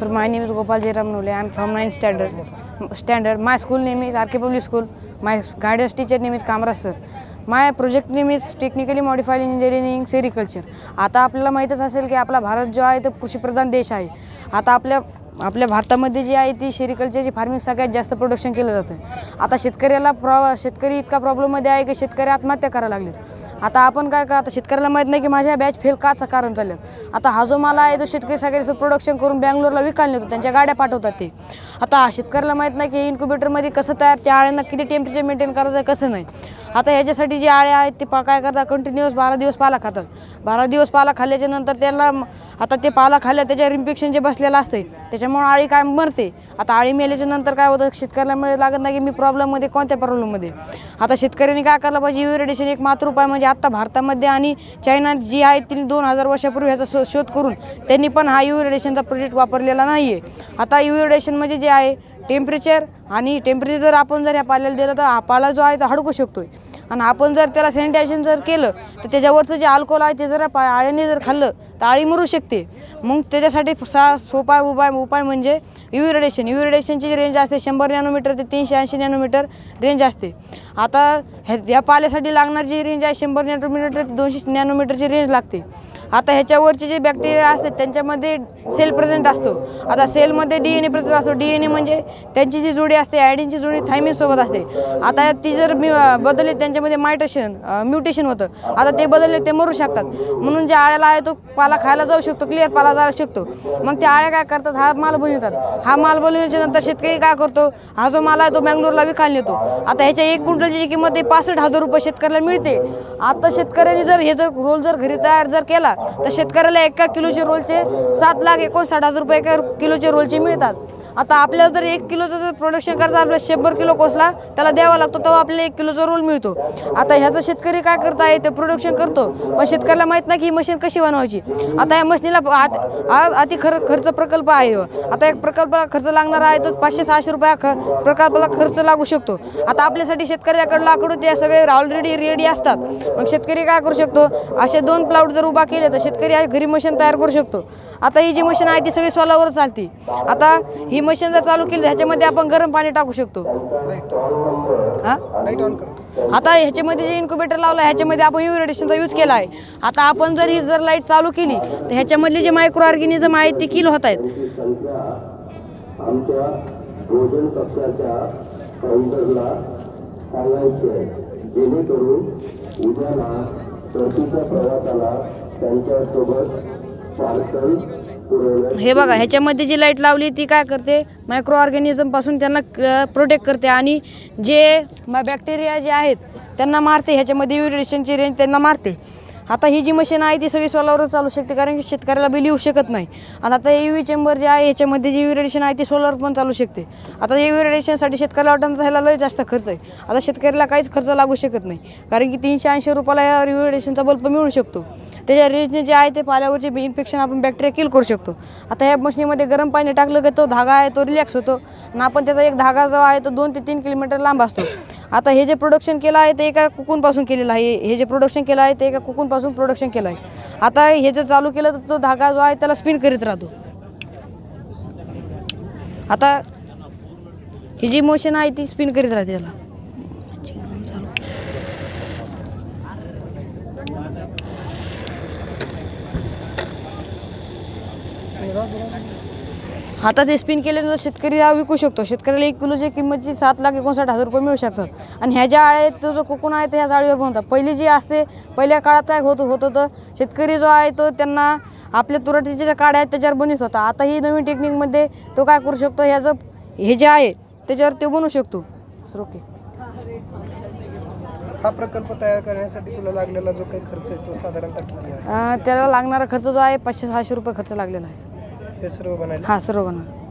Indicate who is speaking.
Speaker 1: Sir, my name is Gopal Jairam Nole. I am from 9th standard. My school name is RK Public School. My guidance teacher name is Kamraj sir. My project name is Technically Modified Engineering Sericulture. आता आपल्याला माहीतच असेल की आपला भारत जो आहे तो कृषीप्रधान देश आहे. आता आपल्या भारतामध्ये जी आहे ती सेरिकल्चरची फार्मिंग सगळ्यात जास्त प्रोडक्शन केलं जातं. आता शेतकरी इतका प्रॉब्लेममध्ये आहे की शेतकरी आत्महत्या करायला लागले. आता आपण काय आता शेतकऱ्याला माहीत नाही की माझ्या बॅच फेल काचं कारण चाललं. आता हा जो माल आहे तो शेतकरी सगळ्याचं प्रोडक्शन करून बँगलोरला विकायला नेतो, त्यांच्या गाड्या पाठवतात ते. आता शेतकऱ्याला माहीत नाही की इन्क्युबेटरमध्ये कसं तयार, त्या आळ्यांना किती टेम्परेचर मेंटेन करायचं आहे कसं नाही. आता ह्याच्यासाठी जे आळे आहेत ते काय करतात, कंटिन्यूअस 12 दिवस पाला खातात. 12 दिवस पाला खाल्ल्याच्या नंतर त्याला आता ते पाला खाल्ल्या त्याच्यावर इन्फेक्शन जे बसलेलं असते त्याच्यामुळे आळी काय मरते. आता आळी मेल्याच्या नंतर काय होतं, शेतकऱ्याला मिळत लागत नाही की मी प्रॉब्लेममध्ये कोणत्या प्रॉब्लेममध्ये. आता शेतकऱ्यांनी काय करायला पाहिजे, युरिडेशन एक मात्र उपाय म्हणजे आता भारतामध्ये आणि चायना जी आहे तिने 2000 वर्षापूर्वी ह्याचा शोध करून त्यांनी पण हा युरिडेशनचा प्रोजेक्ट वापरलेला नाही आहे. आता युरिडेशन म्हणजे जे आहे टेम्परेचर आणि टेम्परेचर जर आपण जर ह्या पाल्याला दिलं तर हा पाला जो आहे तो हडकू शकतोय. आणि आपण जर त्याला सॅनिटायझेशन जर केलं तर त्याच्यावरचं जे अल्कोहोल आहे ते जर आळ्याने जर खाल्लं तर आळी मरू शकते. मग त्याच्यासाठी सोपा उपाय म्हणजे युरिडेशनची रेंज असते 100 नॅनोमीटर ते 380 नॅनोमीटर रेंज असते. आता ह्या पाल्यासाठी लागणारी रेंज आहे 100 नॅनोमीटर ते 200 नॅनोमीटरची रेंज लागते. आता ह्याच्यावरचे जे बॅक्टेरिया असतात त्यांच्यामध्ये सेल प्रेझेंट असतो. आता सेलमध्ये DNA प्रेझेंट असतो. DNA म्हणजे त्यांची जी जोडी असते आयडिनची जोडी थायमिनसोबत असते. आता ती जर बदलली त्यांच्यामध्ये म्युटेशन होतं. आता ते बदलले ते मरू शकतात. म्हणून ज्या आळ्याला आहे तो पाला खायला जाऊ शकतो, क्लिअर पाला जाऊ शकतो. मग त्या आळ्या काय करतात, हा माल बनवतात. हा माल बनवल्याच्या नंतर शेतकरी काय करतो, हा जो माल आहे तो बँगलोरला विकायला नेतो. आता ह्याच्या 1 क्विंटलची किंमत 65,000 रुपये शेतकऱ्याला मिळते. आता शेतकऱ्यांनी जर हे रोल जर घरी तयार जर केला तर शेतकऱ्याला 1 किलोचे रोलचे 7,59,000 रुपये एका किलोचे रोलचे मिळतात. आता आपल्याला जर 1 किलोचं जर प्रोडक्शन करायचं आपल्याला 100 किलो कोसला त्याला द्यावा लागतो तेव्हा आपल्याला 1 किलोचा रोल मिळतो. आता ह्याचं शेतकरी काय करत आहे ते प्रोडक्शन करतो, पण शेतकऱ्याला माहीत नाही की ही मशीन कशी बनवायची. आता या मशीनला अति खर्च प्रकल्प आहे. आता एक प्रकल्पाला खर्च लागणार आहे तो 500-600 रुपये प्रकल्पाला खर्च लागू शकतो. आता आपल्यासाठी शेतकऱ्याकडे लाकडू ते सगळे ऑलरेडी रेडी असतात. मग शेतकरी काय करू शकतो, असे 2 प्लाउट जर उभा केले तर शेतकरी घरी मशीन तयार करू शकतो. आता ही जी मशीन आहे ती सगळी सोलावर चालते. आता ही मशीन जर चालू केली ह्याच्यामध्ये आपण गरम पाणी टाकू शकतो. आता ह्याच्यामध्ये जे इन्क्युबेटर लावलं ह्याच्यामध्ये आपण युरिडेशनचा यूज केला आहे. आता आपण जर ही जर लाईट चालू केली तर ह्याच्यामधले जे मायक्रो ऑर्गॅनिझम आहेत ते किल होत आहेत.
Speaker 2: आमच्या भोजन कक्षाच्या काउंटरला सांगायचे जेणेकरून उद्याला परतीच्या प्रवासाला त्यांच्यासोबत पार्सल.
Speaker 1: हे बघा ह्याच्यामध्ये जी लाईट लावली ती काय करते, मायक्रो ऑर्गॅनिझम पासून त्यांना प्रोटेक्ट करते आणि जे बॅक्टेरिया जे आहेत त्यांना मारते. ह्याच्यामध्ये युरिडेशनची रेंज त्यांना मारते. आता ही जी मशीन आहे ती सगळी सोलावरच चालू शकते कारण की शेतकऱ्याला बिल येऊ शकत नाही. आणि आता UV चेंबर जे आहे ह्याच्यामध्ये जी युरिडेशन आहे ती सोलर पण चालू शकते. आता युरिडेशनसाठी शेतकऱ्याला वाटतं ह्याला लय जास्त खर्च आहे. आता शेतकऱ्याला काहीच खर्च लागू शकत नाही कारण की 380 रुपयाला या युरिडेशनचा बल्ब मिळू शकतो. त्याच्या रेंजने जे आहे ते पाल्यावरचे इन्फेक्शन आपण बॅक्टेरिया किल करू शकतो. आता ह्या मशीनमध्ये गरम पाणी टाकलं की तो धागा आहे तो रिलॅक्स होतो आणि आपण त्याचा एक धागा जो आहे तो 2 ते 3 किलोमीटर लांब असतो. आता हे जे प्रोडक्शन केलं आहे ते एका कुकूनपासून केलेलं आहे. हे जे प्रोडक्शन केलं आहे ते एका कुकूनपासून प्रोडक्शन केलं आहे. आता हे जर चालू केलं तर तो धागा जो आहे त्याला स्पिन करीत राहतो. आता ही जी मोशन आहे ती स्पिन करीत राहते त्याला. आता ते स्पिन केल्यानंतर शेतकरी विकू शकतो. शेतकऱ्याला 1 किलोची किंमतची 7,59,000 रुपये मिळू शकतात. आणि ह्या ज्या आळ्या तो जो कोकून आहे ते ह्या जाळीवर बनवतात. पहिली जी असते पहिल्या काळात काय होतं तर शेतकरी जो आहे तो त्यांना आपल्या तुरटीच्या ज्या काड्या आहेत त्याच्यावर बनवत होता. आता ही नवीन टेक्निकमध्ये तो काय करू शकतो, ह्याचं हे जे आहे त्याच्यावर ते बनवू शकतो. Sir okay.
Speaker 3: हा प्रकल्प तयार करण्यासाठी तुला लागलेला जो काही खर्च आहे तो साधारणतः किती आहे?
Speaker 1: त्याला लागणारा खर्च जो आहे 500-600 रुपये खर्च लागलेला आहे.
Speaker 3: हे सर्व बनायला?
Speaker 1: हा सर्व बनवलं.